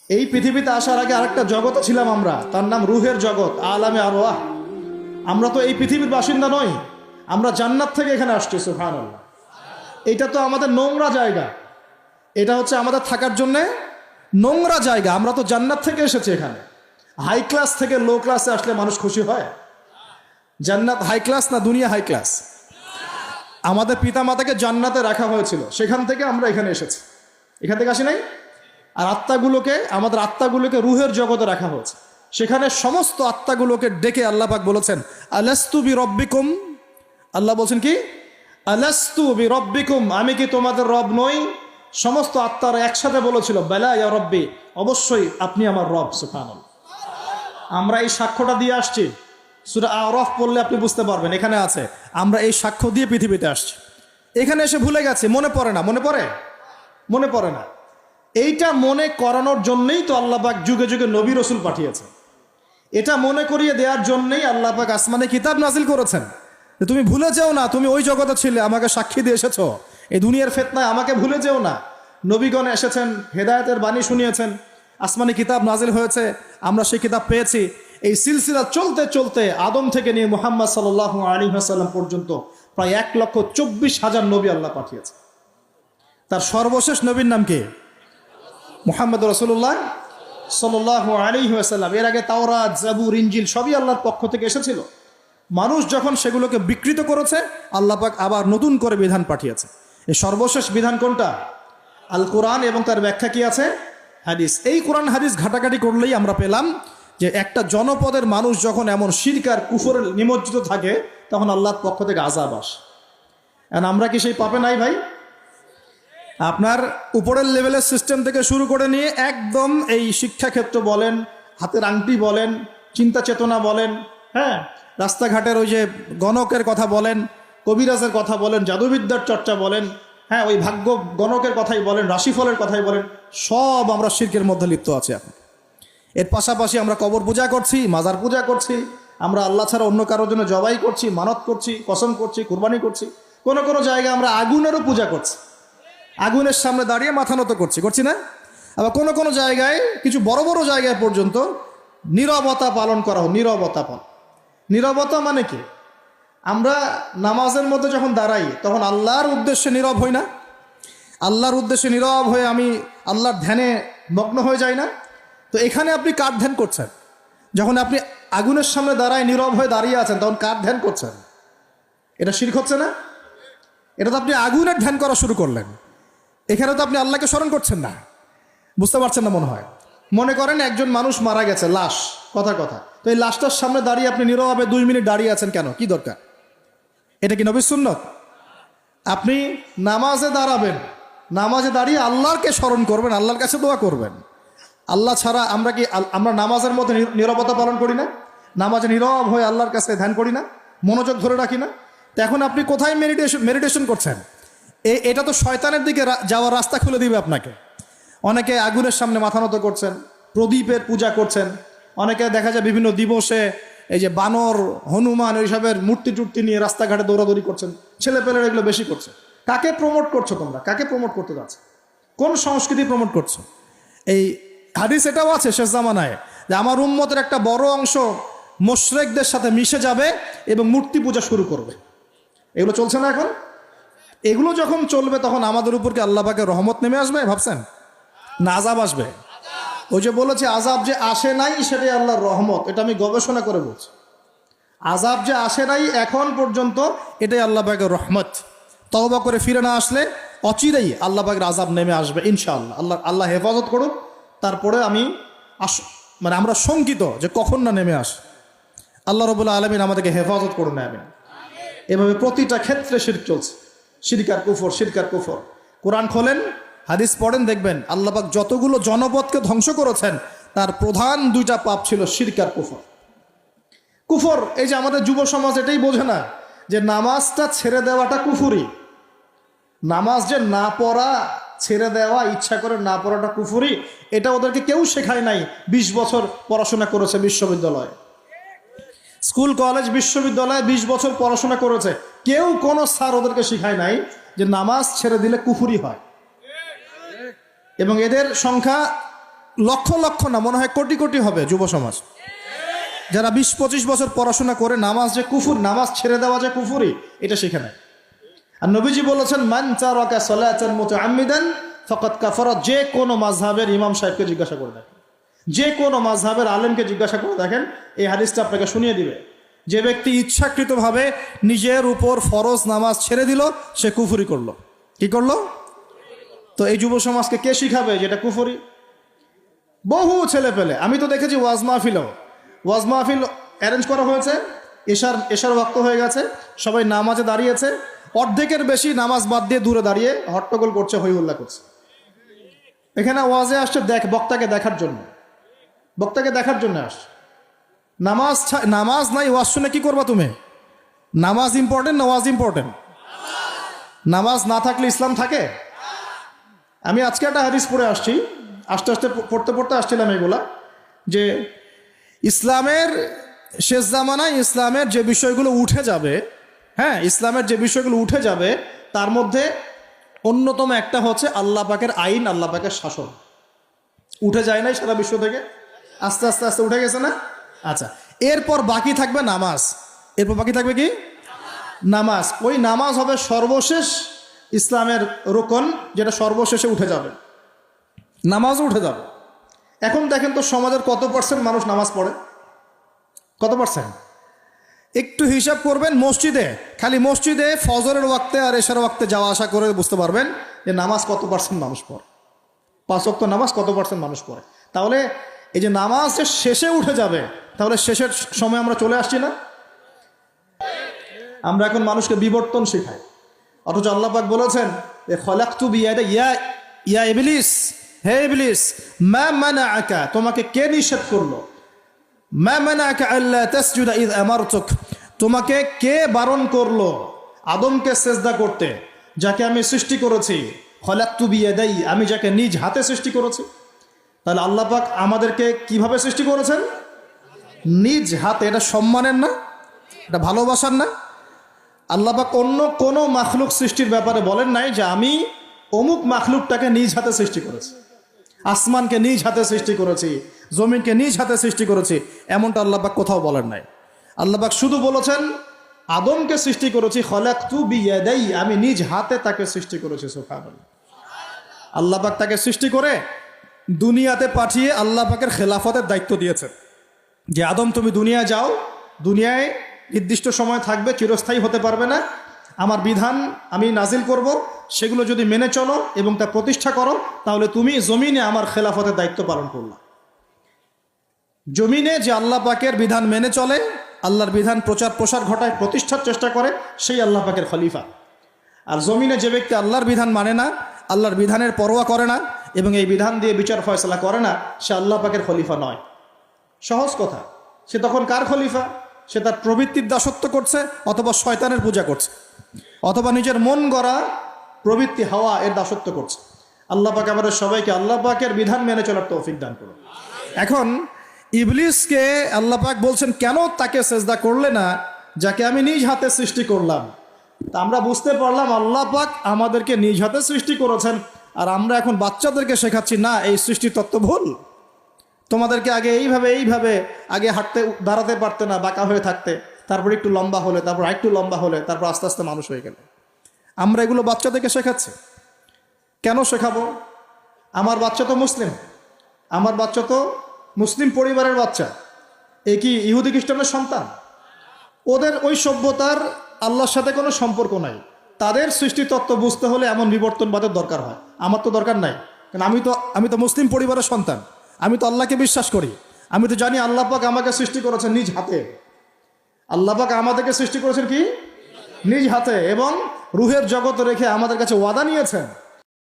এই পৃথিবীতে আসার আগে আরেকটা জগতে ছিলাম আমরা, তার নাম রুহের জগৎ, আলামে আরওয়াহ। আমরা তো এই পৃথিবীর বাসিন্দা নই, আমরা জান্নাত থেকে এখানে আসছি। সুবহানাল্লাহ। এটা তো আমাদের নোংরা জায়গা, এটা হচ্ছে আমাদের থাকার জন্যে নোংরা জায়গা। আমরা তো জান্নাত থেকে এসেছি এখানে। হাই ক্লাস থেকে লো ক্লাসে আসলে মানুষ খুশি হয়? জান্নাত হাই ক্লাস না দুনিয়া হাই ক্লাস? আমাদের পিতা মাতাকে জান্নাতে রাখা হয়েছিল, সেখান থেকে আমরা এখানে এসেছি। এখান থেকে আসি নাই? আর আত্মাগুলোকে, আমাদের আত্মাগুলোকে রুহের জগতে রাখা হয়েছে। সেখানে সমস্ত আত্মাগুলোকে ডেকে আল্লাহ পাক বলেছেন, আলাস্তু বিরব্বিকুম। আল্লাহ বলছেন কি? আলাস্তু বিরব্বিকুম, আমি কি তোমাদের রব নই? সমস্ত আত্মারা একসাথে বলেছিল, বেলা ইয়া রব্বি, অবশ্যই আপনি আমার রব। সুবহানাল্লাহ। আমরা এই সাক্ষ্যটা দিয়ে আসছি। সূরা আরাফ পড়লে আপনি বুঝতে পারবেন, এখানে আছে আমরা এই সাক্ষ্য দিয়ে পৃথিবীতে আসছি। এখানে এসে ভুলে গেছে, মনে পড়ে না। মনে পড়ে? মনে পড়ে না। এইটা মনে করানোর জন্যই তো আল্লাহ পাক যুগে যুগে নবী রসুল পাঠিয়েছেন। এটা মনে করিয়ে দেওয়ার জন্যই আল্লাহ পাক আসমানে কিতাব নাজিল করেছেন, যে তুমি ভুলে যেও না, তুমি ওই জগতে ছিলে, আমাকে সাক্ষী দিয়ে এসেছো। এই দুনিয়ার ফিতনায় আমাকে ভুলে যেও না। নবীগণ এসেছেন, হেদায়েতের বাণী শুনিয়েছেন, আসমানে কিতাব নাজিল হয়েছে, আমরা সেই কিতাব পেয়েছি। এই সিলসিলা চলতে চলতে আদম থেকে নিয়ে মুহাম্মদ সাল্লাল্লাহু আলাইহি ওয়াসাল্লাম পর্যন্ত প্রায় 1,24,000 নবী আল্লাহ পাঠিয়েছে। তার সর্বশেষ নবীর নাম কি? মুহাম্মদ রাসূলুল্লাহ সাল্লাল্লাহু আলাইহি ওয়াসাল্লাম। এর আগে তাওরাত, জাবুর, ইনজিল সবই আল্লাহর পক্ষ থেকে এসেছিল। মানুষ যখন সেগুলোকে বিকৃত করেছে, আল্লাহ পাক আবার নতুন করে বিধান পাঠিয়েছে। এই সর্বশেষ বিধান কোনটা? আল কোরআন, এবং তার ব্যাখ্যা কি আছে? হাদিস। এই কোরআন হাদিস ঘাটাঘাটি করলেই আমরা পেলাম যে একটা জনপদের মানুষ যখন এমন শিরক আর কুফরে নিমজ্জিত থাকে, তখন আল্লাহর পক্ষ থেকে আযাব আসে। এখন আমরা কি সেই পাপে নাই ভাই? আপনার উপরের লেভেলের সিস্টেম থেকে শুরু করে নিয়ে একদম এই শিক্ষাক্ষেত্র বলেন, হাতের আংটি বলেন, চিন্তা চেতনা বলেন, হ্যাঁ, রাস্তাঘাটের ওই যে গণকের কথা বলেন, কবিরাজের কথা বলেন, জাদুবিদ্যার চর্চা বলেন, হ্যাঁ, ওই ভাগ্য গণকের কথাই বলেন, রাশিফলের কথাই বলেন, সব আমরা শিরকের মধ্যে লিপ্ত আছি এখন। এর পাশাপাশি আমরা কবর পূজা করছি, মাজার পূজা করছি, আমরা আল্লাহ ছাড়া অন্য কারোর জন্য জবাই করছি, মানত করছি, কসম করছি, কুরবানি করছি। কোনো কোনো জায়গায় আমরা আগুনেরও পূজা করছি, আগুনের সামনে দাঁড়িয়ে মাথা নত করছি না? আবার কোনো কোনো জায়গায়, কিছু বড় বড় জায়গায় পর্যন্ত নীরবতা পালন করা হয়। নীরবতা পালন, নীরবতা মানে কি? আমরা নামাজের মধ্যে যখন দাঁড়াই, তখন আল্লাহর উদ্দেশ্যে নীরব হই না? আল্লাহর উদ্দেশ্যে নীরব হয়ে আমি আল্লাহর ধ্যানে মগ্ন হয়ে যাই না? তো এখানে আপনি কার ধ্যান করছেন? যখন আপনি আগুনের সামনে দাঁড়ায় নীরব হয়ে দাঁড়িয়ে আছেন, তখন কার ধ্যান করছেন? এটা শিরক হচ্ছে না? এটা তো আপনি আগুনের ধ্যান করা শুরু করলেন। এখানে তো আপনি আল্লাহকে স্মরণ করছেন না। বুঝতে পারছেন না মনে হয়? মনে করেন একজন মানুষ মারা গেছে, লাশ, কথা, তো এই লাশটার সামনে দাঁড়িয়ে আপনি নীরবে 2 মিনিট দাঁড়িয়ে আছেন কেন? কি দরকার? এটা কি নবীর সুন্নত? আপনি নামাজে দাঁড়াবেন, নামাজে দাঁড়িয়ে আল্লাহকে স্মরণ করবেন, আল্লাহর কাছে দোয়া করবেন। আল্লাহ ছাড়া আমরা নামাজের মধ্যে নীরবতা পালন করি না? নামাজে নীরব হয়ে আল্লাহর কাছে ধ্যান করি না? মনোযোগ ধরে রাখি না? তো এখন আপনি কোথায় মেডিটেশন করছেন? এটা তো শয়তানের দিকে যাওয়ার রাস্তা খুলে দিবে আপনাকে। অনেকে আগুনের সামনে মাথা নত করছেন, প্রদীপের পূজা করছেন, অনেকে দেখা যায় বিভিন্ন দিবসে এই যে বানর, হনুমান, এইসবের মূর্তি টুর্তি নিয়ে রাস্তাঘাটে দৌড়াদৌড়ি করছেন। ছেলেপেলেরা এগুলো বেশি করছে। কাকে প্রমোট করছো তোমরা? কাকে প্রমোট করতে যাচ্ছ? কোন সংস্কৃতি প্রমোট করছো? এই হাদিস এটাও আছে শেষ জামানায়, যে আমার উম্মতের একটা বড় অংশ মুশরিকদের সাথে মিশে যাবে এবং মূর্তি পূজা শুরু করবে। এগুলো চলছে না এখন? এগুলো যখন চলবে, তখন আমাদের উপর কি আল্লাহ পাকের রহমত নেমে আসবে ভাবছেন, না আযাব আসবে? ওই যে বলেছে আযাব যে আসে নাই সেটাই আল্লাহর রহমত, এটা আমি গবেষণা করে বলছি। আযাব যে আসে নাই এখন পর্যন্ত, এটাই আল্লাহ পাকের রহমত। তওবা করে ফিরে না আসলে অচিরেই আল্লাহ পাকের আযাব নেমে আসবে ইনশাআল্লাহ। আল্লাহ হেফাজত করুন। তারপরে আমরা শঙ্কিত যে কখন না নেমে আসে। আল্লাহ রাব্বুল আলামিন আমাদেরকে হেফাজত করুন। আমিন। এভাবে প্রতিটা ক্ষেত্রে শিরক চলছে, শিরক আর কুফর, শিরক আর কুফর। কোরআন খোলেন, হাদিস পড়েন, দেখবেন আল্লাহ পাক যতগুলো জনপদকে ধ্বংস করেছেন, তার প্রধান 2টা পাপ ছিল শিরক আর কুফর। কুফর, এই যে আমাদের যুব সমাজ এটাই বোঝে না যে নামাজটা ছেড়ে দেওয়াটা কুফরি। নামাজ যে না পড়া, ছেড়ে দেওয়া, ইচ্ছা করে না পড়াটা কুফরি, এটা ওদেরকে কেউ শেখায় নাই। 20 বছর পড়াশোনা করেছে বিশ্ববিদ্যালয়ে, স্কুল, কলেজ, বিশ্ববিদ্যালয়ে 20 বছর পড়াশোনা করেছে, কেউ কোনো স্যার ওদেরকে শেখায় নাই যে নামাজ ছেড়ে দিলে কুফরি হয়। এবং এদের সংখ্যা লক্ষ লক্ষ না, মনে হয় কোটি কোটি হবে যুব সমাজ যারা 20-25 বছর পড়াশোনা করে নামাজ যে কুফুর, নামাজ ছেড়ে দেওয়া যে কুফুরি, এটা শিখে নেয়। আর নবীজি বলেছেন মান তারাকা সালাতান মুতাআম্মিদান ফাকাদ কাফারা। যে কোনো মাযহাবের ইমাম সাহেবকে জিজ্ঞাসা করে দেখেন, যে কোনো মাযহাবের আলেমকে জিজ্ঞাসা করে দেখেন, এই হাদিসটা আপনাকে শুনিয়ে দিবে। যে ব্যক্তি ইচ্ছাকৃতভাবে নিজের উপর ফরজ নামাজ ছেড়ে দিল, সে কুফরি করলো। কি করলো? তো এই যুব সমাজকে কে শিখাবে যেটা কুফরি? বহু ছেলে পেলে আমি তো দেখেছি ওয়াজ মাহফিল অ্যারেঞ্জ করা হয়েছে, এশার ওয়াক্ত হয়ে গেছে, সবাই নামাজে দাঁড়িয়েছে, অর্ধেকের বেশি নামাজ বাদ দিয়ে দূরে দাঁড়িয়ে হট্টগোল করছে, হই হুল্লা করছে। এখানে ওয়াজে আসছে বক্তাকে দেখার জন্য আসছে। নামাজ নাই, ওয়াজ শুনে কি করবা তুমি? নামাজ ইম্পর্টেন্ট না ওয়াজ ইম্পর্টেন্ট? নামাজ না থাকলে ইসলাম থাকে? আমি আজকে একটা হাদিস পড়ে আসছি, আস্তে আস্তে পড়তে আসছিলাম এগুলা, যে ইসলামের শেষ জামানায় ইসলামের যে বিষয়গুলো উঠে যাবে, হ্যাঁ, ইসলামের যে বিষয়গুলো উঠে যাবে তার মধ্যে অন্যতম একটা হচ্ছে আল্লাহ পাকের আইন, আল্লাহ পাকের শাসন। উঠে যায় নাই সারা বিশ্ব থেকে? আস্তে আস্তে আস্তে উঠে গেছে না? আচ্ছা, এরপর বাকি থাকবে নামাজ। এরপর বাকি থাকবে কি? নামাজ। ওই নামাজ হবে সর্বশেষ ইসলামের রোকন, যেটা সর্বশেষে উঠে যাবে, নামাজও উঠে যাবে। এখন দেখেন তো সমাজের কত পার্সেন্ট মানুষ নামাজ পড়ে? কত পার্সেন্ট? একটু হিসাব করবেন, খালি মসজিদে ফজরের ওয়াক্তে আর এশার ওয়াক্তে যাওয়া আসা করে বুঝতে পারবেন যে নামাজ কত পার্সেন্ট মানুষ পড়ে, 5 ওয়াক্ত নামাজ কত পার্সেন্ট মানুষ পড়ে। তাহলে এই যে নামাজ যে শেষে উঠে যাবে, তাহলে শেষের সময় আমরা চলে আসছি না? আমরা এখন মানুষকে বিবর্তন শেখাই, অথচ আল্লাহ পাক বলেছেন যে খলাকতু বিয়াদিয়া ইয়া ইবলিস, হে ইবলিস, মা মানাআকা, তোমাকে কে নিষেধ করলো? মা মানাআকা আল্লা তাসজুদা ইয আমারতুক, তোমাকে কে বারণ করলো আদমকে সেজদা করতে, যাকে আমি সৃষ্টি করেছি? খলাকতু বিয়াদাই, আমি যাকে নিজ হাতে সৃষ্টি করেছি। তাহলে আল্লাহ পাক আমাদেরকে কিভাবে সৃষ্টি করেছেন? নিজ হাতে। এটা সম্মানের না? এটা ভালোবাসার না? আল্লাহ পাক অন্য কোনো মাখলুক সৃষ্টির ব্যাপারে বলেন নাই যে আমি অমুক মাখলুকটাকে নিজ হাতে সৃষ্টি করেছি, আসমানকে নিজ হাতে সৃষ্টি করেছি, জমিনকে নিজ হাতে সৃষ্টি করেছি, এমনটা আল্লাহ পাক কোথাও বলেন নাই। আল্লাহ পাক শুধু বলেছেন আদমকে সৃষ্টি করেছি, খলাকতু বিয়াদাই, আমি নিজ হাতে তাকে সৃষ্টি করেছি। সুবহানাল্লাহ। আল্লাহ পাক তাকে সৃষ্টি করে দুনিয়াতে পাঠিয়ে আল্লাহ পাকের খেলাফতের দায়িত্ব দিয়েছেন যে আদম তুমি দুনিয়ায় যাও, দুনিয়ায় নির্দিষ্ট সময় থাকবে, চিরস্থায়ী হতে পারবে না, আমার বিধান আমি নাজিল করব, সেগুলো যদি মেনে চলো এবং তা প্রতিষ্ঠা করো, তাহলে তুমি জমিনে আমার খেলাফতের দায়িত্ব পালন করলা। জমিনে যে আল্লাহ পাকের বিধান মেনে চলে, আল্লাহর বিধান প্রচার প্রসার ঘটায়, প্রতিষ্ঠার চেষ্টা করে, সেই আল্লাহ পাকের খলিফা। আর জমিনে যে ব্যক্তি আল্লাহর বিধান মানে না, আল্লাহর বিধানের পরোয়া করে না এবং এই বিধান দিয়ে বিচার ফয়সালা করে না, সে আল্লাহ পাকের খলিফা নয়। সহজ কথা, সে তখন কার খলিফা? সে তার প্রবৃত্তির দাসত্ব করছে, অথবা শয়তানের পূজা করছে, অথবা নিজের মন গড়া প্রবৃত্তি হাওয়া এর দাসত্ব করছে। আল্লাহ পাক আমাদের সবাইকে আল্লাহ পাকের বিধান মেনে চলার তৌফিক দান করুন। এখন ইবলিসকে আল্লাহ পাক বলছেন কেন তাকে সেজদা করলে না যাকে আমি নিজ হাতে সৃষ্টি করলাম? তা আমরা বুঝতে পারলাম আল্লাহ পাক আমাদেরকে নিজ হাতে সৃষ্টি করেছেন, আর আমরা এখন বাচ্চাদেরকে শেখাচ্ছি না, এই সৃষ্টির তত্ত্ব ভুল। তোমাদেরকে আগে এইভাবে আগে হাঁটতে দাঁড়াতে পারতে না, বাঁকা হয়ে থাকতে, তারপর একটু লম্বা হলে, তারপর আরেকটু লম্বা হলে, তারপর আস্তে আস্তে মানুষ হয়ে গেলে। আমরা এগুলো বাচ্চাদেরকে শেখাচ্ছি। কেন শেখাবো? আমার বাচ্চা তো মুসলিম, আমার বাচ্চা তো মুসলিম পরিবারের বাচ্চা, এ কি ইহুদি খ্রিস্টানের সন্তান? ওদের ওই সভ্যতার আল্লাহর সাথে কোনো সম্পর্ক নাই। তাদের সৃষ্টি তত্ত্ব বুঝতে হলে এমন বিবর্তনবাদের দরকার হয়। আমার তো দরকার নাই, কারণ আমি তো মুসলিম পরিবারের সন্তান, আমি তো আল্লাহকে বিশ্বাস করি, আমি তো জানি আল্লাহ পাক আমাকে সৃষ্টি করেছেন নিজ হাতে। আল্লাহ পাক আমাদেরকে সৃষ্টি করেছেন কি? নিজ হাতে, এবং রুহের জগৎ রেখে আমাদের কাছে ওয়াদা নিয়েছেন